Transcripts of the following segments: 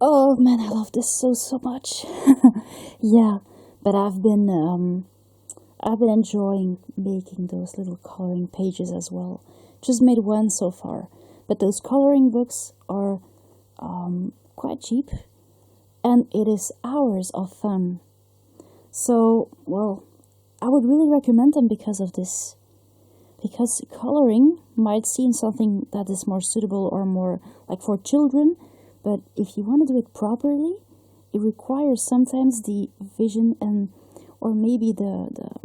Oh man, I love this so much. Yeah, but I've been enjoying making those little coloring pages as well. Just made one so far, but those coloring books are quite cheap, and it is hours of fun. So, well, I would really recommend them because of this. Because coloring might seem something that is more suitable or more like for children, but if you want to do it properly, it requires sometimes the vision and or maybe the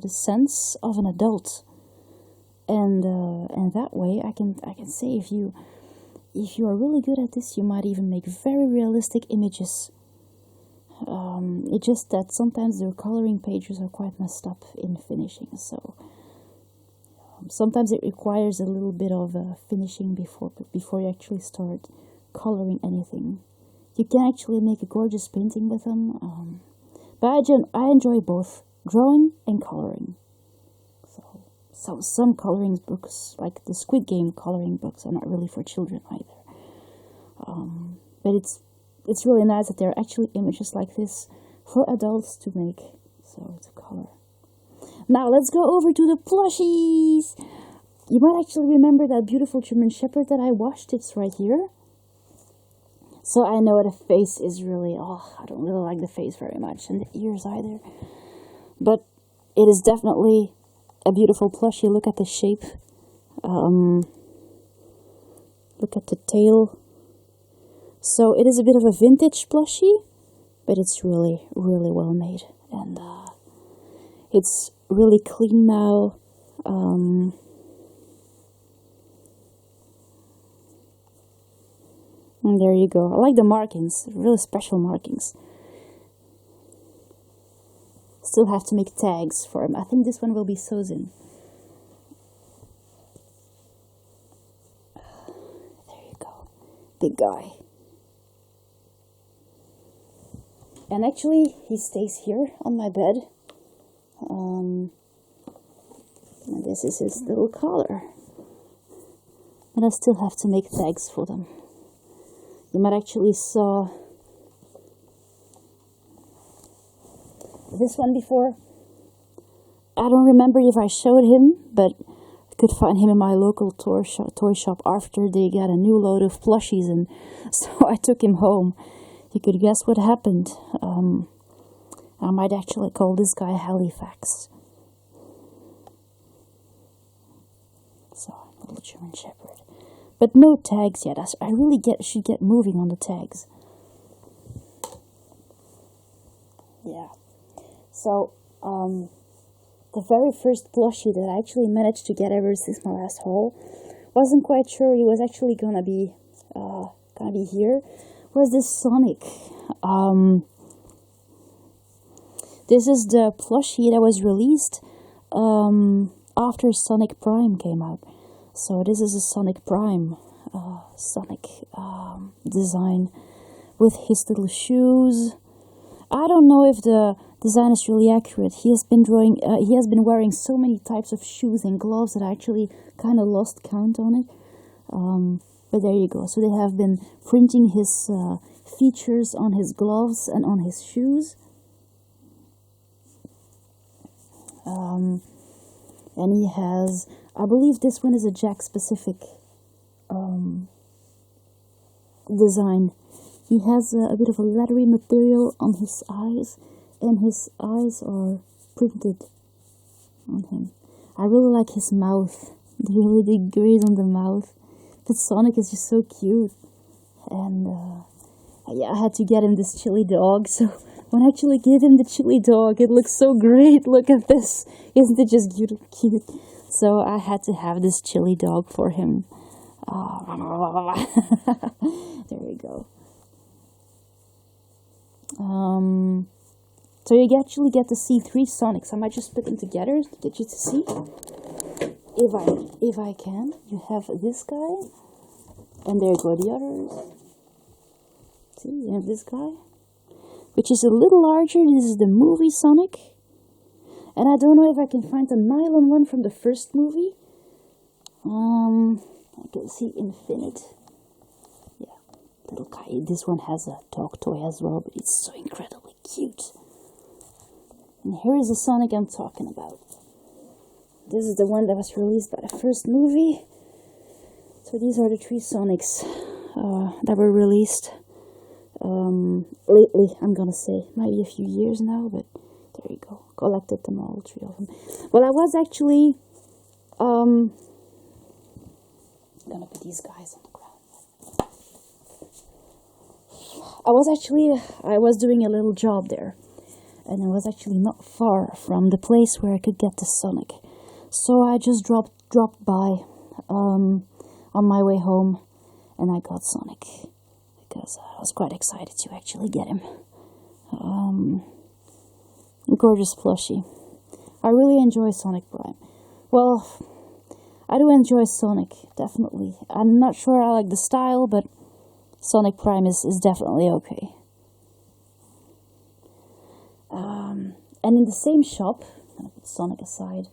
sense of an adult. And that way I can say if you are really good at this, you might even make very realistic images. It's just that sometimes their coloring pages are quite messed up in finishing, so sometimes it requires a little bit of finishing before you actually start coloring anything. You can actually make a gorgeous painting with them, but I enjoy both drawing and coloring. So some coloring books, like the Squid Game coloring books, are not really for children either. But it's really nice that there are actually images like this for adults to make, so to color. Now let's go over to the plushies. You might actually remember that beautiful German Shepherd that I washed. It's right here. So I know the face is really, I don't really like the face very much, and the ears either. But it is definitely a beautiful plushie. Look at the shape. Look at the tail. So it is a bit of a vintage plushie, but it's really, really well made. And it's really clean now. And there you go. I like the markings, really special markings. Still have to make tags for him. I think this one will be Sozin. There you go. Big guy. And actually, he stays here on my bed. And this is his little collar. And I still have to make tags for them. You might actually saw this one before. I don't remember if I showed him, but I could find him in my local toy shop after they got a new load of plushies, and so I took him home. You could guess what happened. I might actually call this guy Halifax. So, little German Shepherd. But no tags yet. I really should get moving on the tags. Yeah. So, the very first plushie that I actually managed to get ever since my last haul, wasn't quite sure he was actually gonna be here, was this Sonic. This is the plushie that was released after Sonic Prime came out. So this is a Sonic Prime Sonic design with his little shoes. I don't know if the design is really accurate. He has been wearing so many types of shoes and gloves that I actually kind of lost count on it. But there you go. So they have been printing his features on his gloves and on his shoes. And he has, I believe this one is a Jack specific design. He has a bit of a leathery material on his eyes, and his eyes are printed on him. I really like his mouth, the really big grays on the mouth. But Sonic is just so cute. And yeah, I had to get him this chili dog, so when I actually gave him the chili dog, it looks so great. Look at this. Isn't it just cute? So I had to have this chili dog for him. There we go. So you actually get to see 3 Sonics. I might just put them together to get you to see. If I can. You have this guy. And there go the others. See, you have this guy, which is a little larger. This is the movie Sonic. And I don't know if I can find the nylon one from the first movie. I can see Infinite. Yeah. little guy. This one has a dog toy as well, but it's so incredibly cute. And here is the Sonic I'm talking about. This is the one that was released by the first movie. So these are the 3 Sonics that were released lately, I'm gonna say. Maybe a few years now, but there you go. Collected them all, 3 of them. Well, I was actually... I'm gonna put these guys on the ground. I was doing a little job there. And it was actually not far from the place where I could get the Sonic. So I just dropped by on my way home, and I got Sonic because I was quite excited to actually get him. Gorgeous plushie. I really enjoy Sonic Prime. Well, I do enjoy Sonic, definitely. I'm not sure I like the style, but Sonic Prime is definitely okay. And in the same shop, I'm gonna put Sonic aside,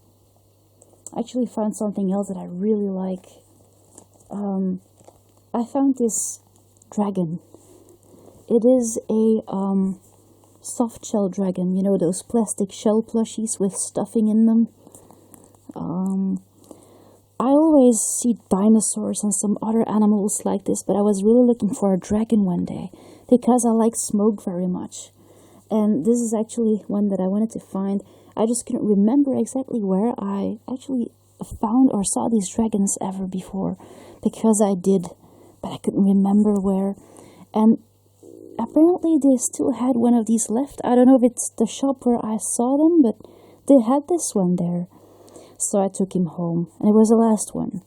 I actually found something else that I really like. I found this dragon. It is a soft shell dragon, you know, those plastic shell plushies with stuffing in them. I always see dinosaurs and some other animals like this, but I was really looking for a dragon one day because I like smoke very much. And this is actually one that I wanted to find. I just couldn't remember exactly where I actually found or saw these dragons ever before, because I did, but I couldn't remember where. And apparently they still had one of these left. I don't know if it's the shop where I saw them, but they had this one there. So I took him home, and it was the last one.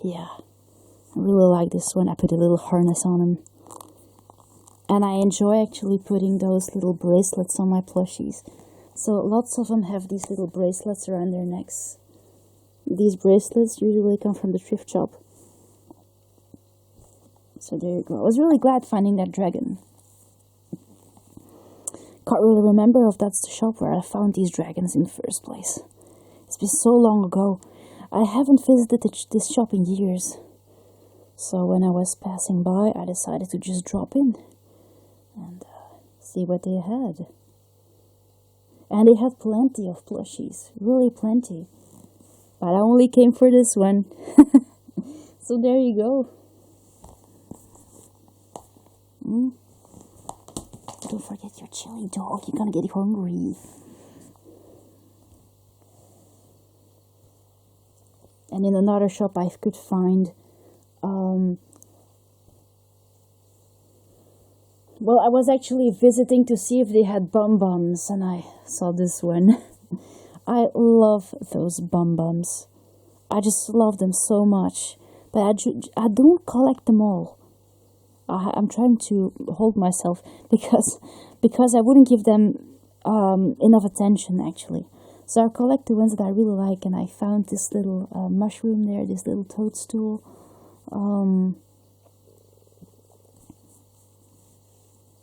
Yeah, I really like this one. I put a little harness on him. And I enjoy actually putting those little bracelets on my plushies. So lots of them have these little bracelets around their necks. These bracelets usually come from the thrift shop. So there you go. I was really glad finding that dragon. Can't really remember if that's the shop where I found these dragons in the first place. It's been so long ago. I haven't visited this shop in years. So when I was passing by, I decided to just drop in and see what they had. And they had plenty of plushies, really plenty. But I only came for this one. So there you go. Don't forget your chili dog, you're gonna get hungry. And in another shop I could find well, I was actually visiting to see if they had bum-bums, and I saw this one. I love those bum-bums. I just love them so much. But I don't collect them all. I'm trying to hold myself because I wouldn't give them enough attention, actually. So I collect the ones that I really like, and I found this little mushroom there, this little toadstool.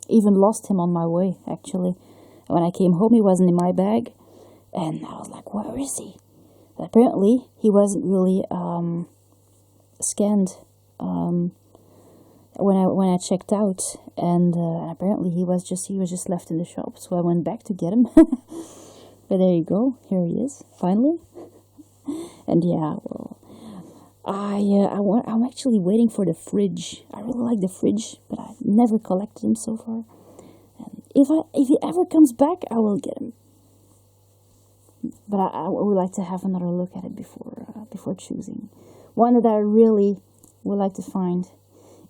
Even lost him on my way, actually. When I came home, he wasn't in my bag, and I was like, where is he? Apparently, he wasn't really scanned when I checked out, and apparently he was just left in the shop. So I went back to get him. But there you go, here he is, finally. And yeah, well, I'm actually waiting for the fridge. I really like the fridge, but I've never collected him so far. And if he ever comes back, I will get him. But I would like to have another look at it before choosing. One that I really would like to find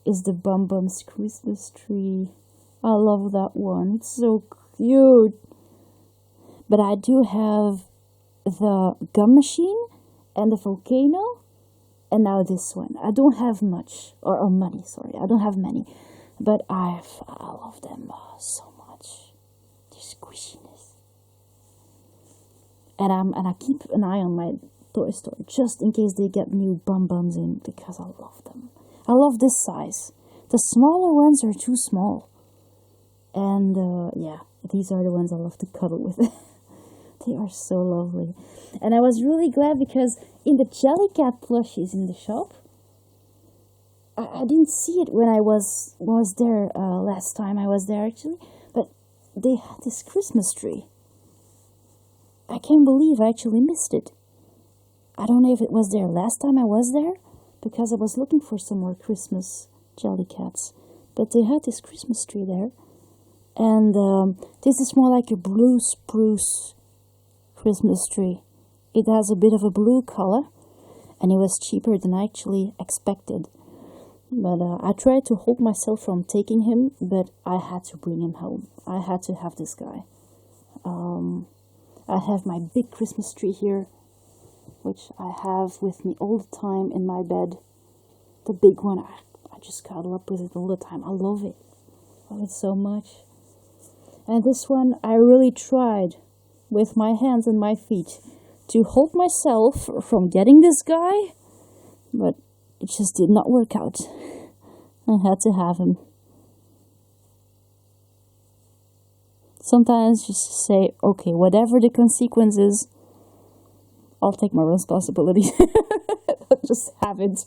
is the Bum Bum's Christmas tree. I love that one. It's so cute. But I do have the gum machine and the volcano, and now this one. I don't have much, or money, sorry. I don't have many, but I love them so much. Their squishiness. And I keep an eye on my toy store just in case they get new Bum Bums in, because I love them. I love this size. The smaller ones are too small. And yeah, these are the ones I love to cuddle with. They are so lovely. And I was really glad because in the Jellycat plushies in the shop, I didn't see it when I was there last time I was there actually, but they had this Christmas tree. I can't believe I actually missed it. I don't know if it was there last time I was there, because I was looking for some more Christmas Jellycats, but they had this Christmas tree there. And this is more like a blue spruce Christmas tree. It has a bit of a blue color, and it was cheaper than I actually expected. But I tried to hold myself from taking him, but I had to bring him home. I had to have this guy. I have my big Christmas tree here, which I have with me all the time in my bed. The big one, I just cuddle up with it all the time. I love it. I love it so much. And this one, I really tried with my hands and my feet to hold myself from getting this guy, but it just did not work out. I had to have him. Sometimes just say, okay, whatever the consequences, I'll take my responsibility. I'll just have it.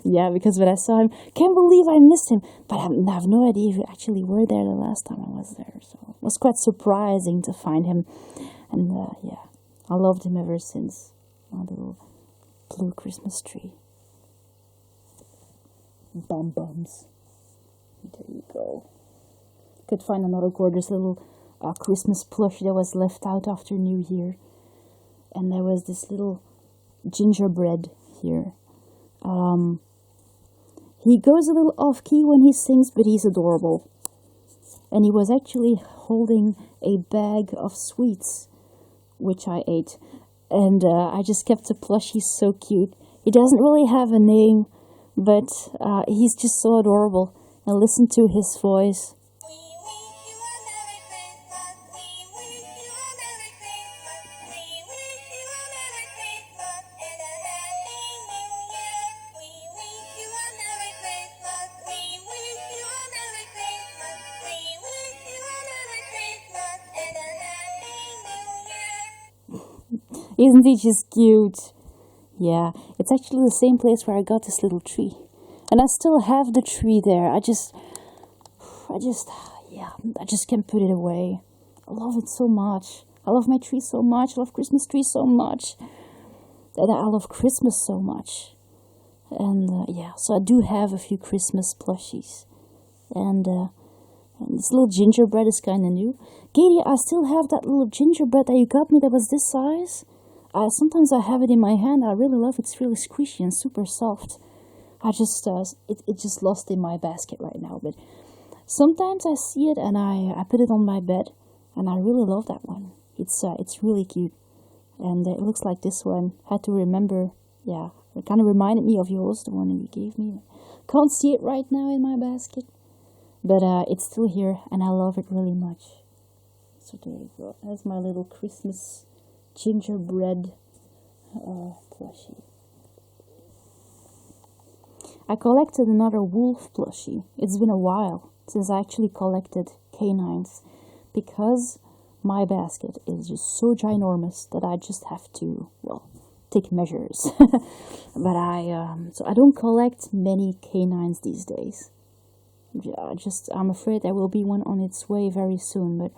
Yeah, because when I saw him, can't believe I missed him. But I have no idea if you actually were there the last time I was there. So it was quite surprising to find him. And yeah, I loved him ever since. My little blue Christmas tree. Bum bums. There you go. Could find another gorgeous little Christmas plush that was left out after New Year. And there was this little gingerbread here. He goes a little off key when he sings, but he's adorable. And he was actually holding a bag of sweets, which I ate. And I just kept the plush. He's so cute. He doesn't really have a name, but he's just so adorable. And listen to his voice. Isn't he just cute? Yeah, it's actually the same place where I got this little tree. And I still have the tree there. I just can't put it away. I love it so much. I love my tree so much. I love Christmas trees so much. And I love Christmas so much. And yeah, so I do have a few Christmas plushies. And this little gingerbread is kind of new. Katie, I still have that little gingerbread that you got me that was this size. Sometimes I have it in my hand. I really love it. It's really squishy and super soft. I just, it just lost in my basket right now. But sometimes I see it and I put it on my bed. And I really love that one. It's really cute. And it looks like this one. I had to remember, yeah. It kind of reminded me of yours, the one that you gave me. Can't see it right now in my basket. But it's still here and I love it really much. So there you go. That's my little Christmas gingerbread plushie. I collected another wolf plushie. It's been a while since I actually collected canines because my basket is just so ginormous that I just have to, well, take measures. But so I don't collect many canines these days. I'm afraid there will be one on its way very soon, but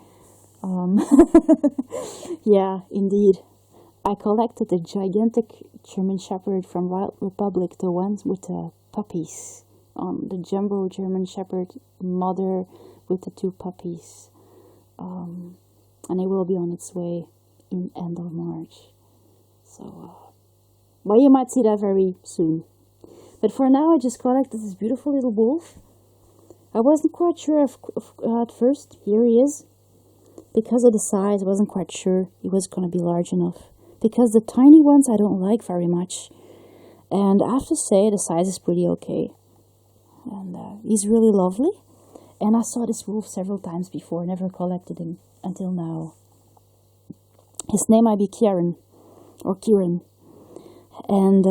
yeah, indeed. I collected a gigantic German Shepherd from Wild Republic, the ones with the puppies. The jumbo German Shepherd mother with the 2 puppies. And it will be on its way in end of March. So, well, you might see that very soon. But for now, I just collected this beautiful little wolf. I wasn't quite sure at first. Here he is. Because of the size, I wasn't quite sure he was going to be large enough. Because the tiny ones I don't like very much. And I have to say, the size is pretty okay. And he's really lovely. And I saw this wolf several times before, never collected him until now. His name might be Kieran. Or Kieran. And,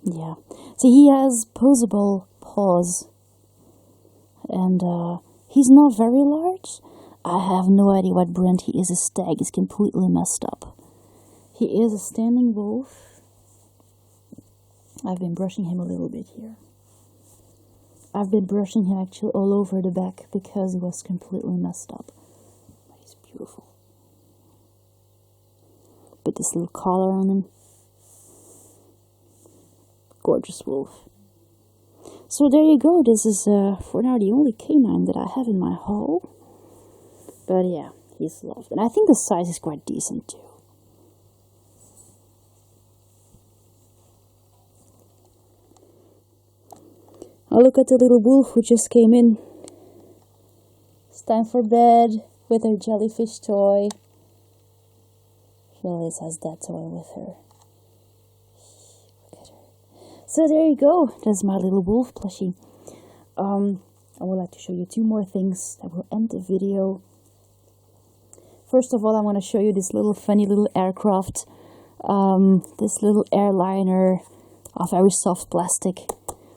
yeah. See, he has posable paws. And he's not very large. I have no idea what brand he is. His tag is completely messed up. He is a standing wolf. I've been brushing him a little bit here. I've been brushing him actually all over the back because he was completely messed up. But he's beautiful. Put this little collar on him. Gorgeous wolf. So there you go. This is for now the only canine that I have in my haul. But yeah, he's loved. And I think the size is quite decent too. Oh, look at the little wolf who just came in. It's time for bed with her jellyfish toy. She always has that toy with her. Look at her. So there you go. That's my little wolf plushie. I would like to show you two more things that will end the video. First of all, I want to show you this little funny little aircraft. This little airliner of very soft plastic.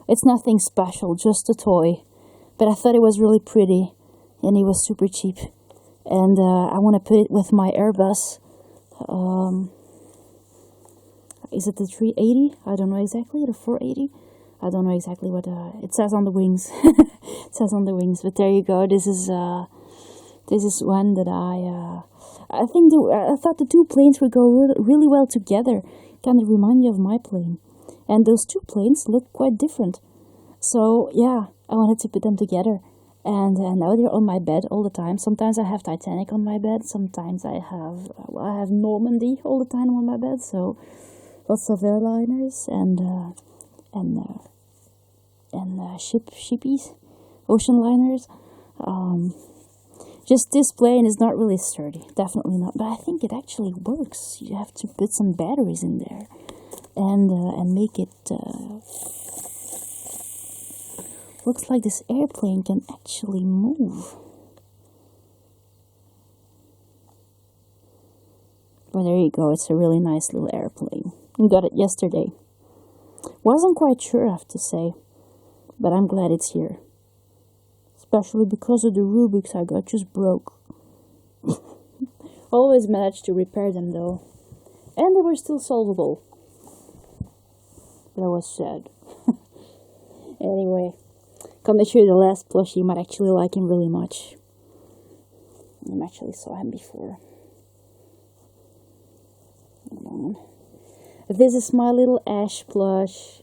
It's nothing special, just a toy. But I thought it was really pretty. And it was super cheap. And I want to put it with my Airbus. Is it the 380? I don't know exactly. The 480? I don't know exactly what it says on the wings. It says on the wings. But there you go. This is one that I think I thought the two planes would go really well together. Kind of remind me of my plane. And those two planes look quite different. So yeah, I wanted to put them together. And now they're on my bed all the time. Sometimes I have Titanic on my bed. Sometimes I have Normandy all the time on my bed. So lots of airliners and shippies, ocean liners. Just this plane is not really sturdy. Definitely not. But I think it actually works. You have to put some batteries in there and make it. Looks like this airplane can actually move. Well, there you go. It's a really nice little airplane. I got it yesterday. Wasn't quite sure, I have to say. But I'm glad it's here. Especially because of the Rubiks I got just broke. Always managed to repair them though. And they were still solvable. That was sad. Anyway. Come to show you the last plushie. You might actually like him really much. I actually saw him before. Hold on. This is my little Ash plush.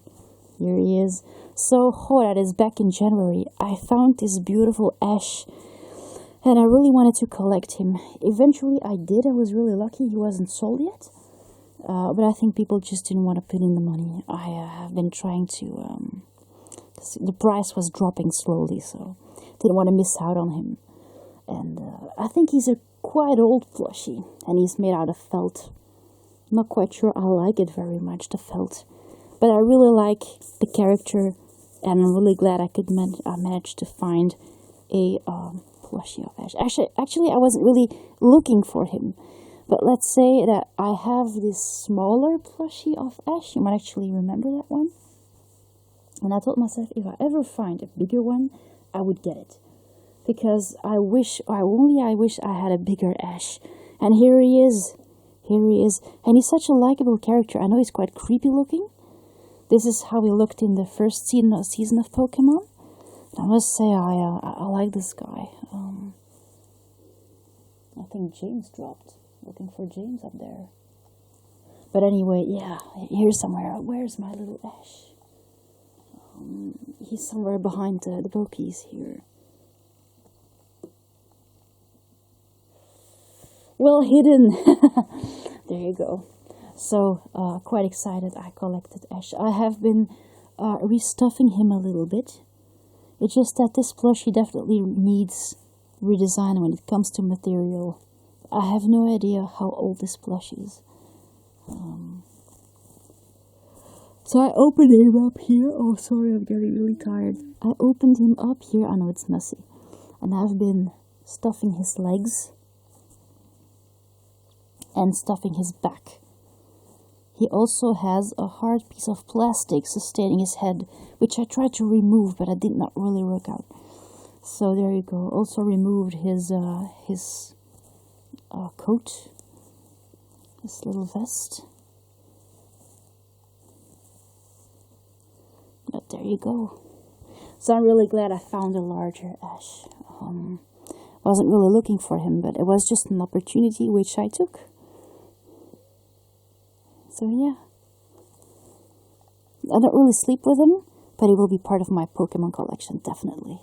Here he is. So that is back in January. I found this beautiful Ash. And I really wanted to collect him. Eventually I did. I was really lucky he wasn't sold yet. But I think people just didn't want to put in the money. I have been trying to... the price was dropping slowly, so didn't want to miss out on him. And I think he's a quite old plushie, and he's made out of felt. Not quite sure I like it very much, the felt, but I really like the character, and I'm really glad I managed to find a plushie of Ash. Actually, I wasn't really looking for him, but let's say that I have this smaller plushie of Ash. You might actually remember that one. And I told myself, if I ever find a bigger one, I would get it. Because I wish I had a bigger Ash. And here he is. Here he is. And he's such a likable character. I know he's quite creepy looking. This is how he looked in the first season of Pokemon. I must say, I like this guy. I think James dropped. Looking for James up there. But anyway, yeah, here's somewhere. Where's my little Ash? He's somewhere behind the bookies here. Well hidden. There you go. So, quite excited I collected Ash. I have been restuffing him a little bit. It's just that this plushie definitely needs redesign when it comes to material. I have no idea how old this plush is. So I opened him up here. Oh, sorry, I'm getting really tired. I opened him up here. I know it's messy. And I've been stuffing his legs. And stuffing his back. He also has a hard piece of plastic sustaining his head, which I tried to remove, but it did not really work out. So there you go. Also removed his coat, this little vest. But there you go. So I'm really glad I found a larger ash. Wasn't really looking for him, but it was just an opportunity which I took. So yeah. I don't really sleep with him, but he will be part of my Pokemon collection, definitely.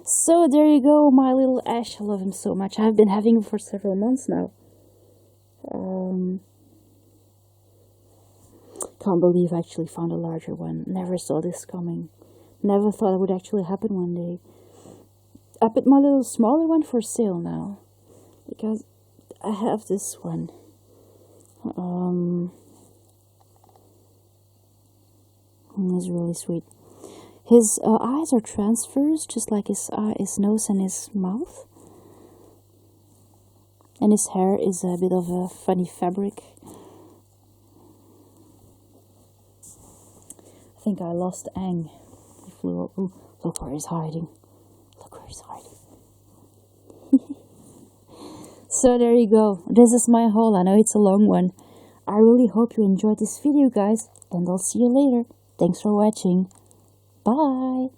So there you go, my little Ash. I love him so much. I've been having him for several months now. Can't believe I actually found a larger one. Never saw this coming. Never thought it would actually happen one day. I put my little smaller one for sale now, because I have this one. He's really sweet. His eyes are transfers, just like his nose and his mouth. And his hair is a bit of a funny fabric. I think I lost Aang. He flew up. Ooh, look where he's hiding. Look where he's hiding. So there you go. This is my haul. I know it's a long one. I really hope you enjoyed this video, guys. And I'll see you later. Thanks for watching. Bye.